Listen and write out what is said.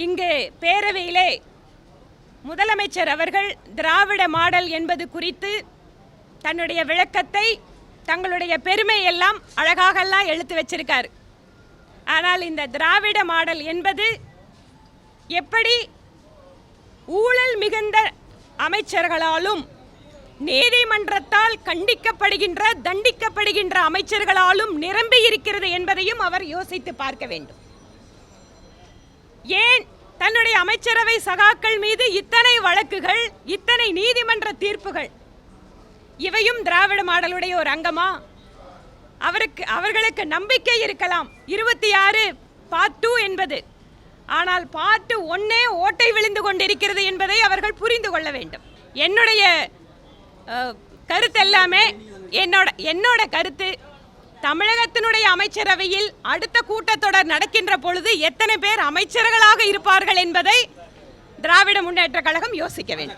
இங்கு பேரவையிலே முதலமைச்சர் அவர்கள் திராவிட மாடல் என்பது குறித்து தன்னுடைய விளக்கத்தை, தங்களுடைய பெருமையெல்லாம் அழகாகலாம் எழுத்து வச்சிருக்கார். ஆனால் இந்த திராவிட மாடல் என்பது எப்படி ஊழல் மிகுந்த அமைச்சர்களாலும் நீதிமன்றத்தால் கண்டிக்கப்படுகின்ற தண்டிக்கப்படுகின்ற அமைச்சர்களாலும் நிரம்பி இருக்கிறது என்பதையும் அவர் யோசித்து பார்க்க வேண்டும். ஏன் தன்னுடைய அமைச்சரவை சகாக்கள் மீது இத்தனை வழக்குகள், இத்தனை நீதிமன்ற தீர்ப்புகள்? இவையும் திராவிட மாடலுடைய ஒரு அங்கமா? அவர்களுக்கு நம்பிக்கை இருக்கலாம் 26 பார்ட் 2 என்பது. ஆனால் பார்ட் 1 ஓட்டை விழுந்து கொண்டிருக்கிறது என்பதை அவர்கள் புரிந்து கொள்ள வேண்டும். என்னுடைய கருத்து எல்லாமே என்னோட கருத்து, தமிழகத்தினுடைய அமைச்சரவையில் அடுத்த கூட்டத்தொடர் நடக்கின்ற பொழுது எத்தனை பேர் அமைச்சர்களாக இருப்பார்கள் என்பதை திராவிட முன்னேற்ற கழகம் யோசிக்க வேண்டும்.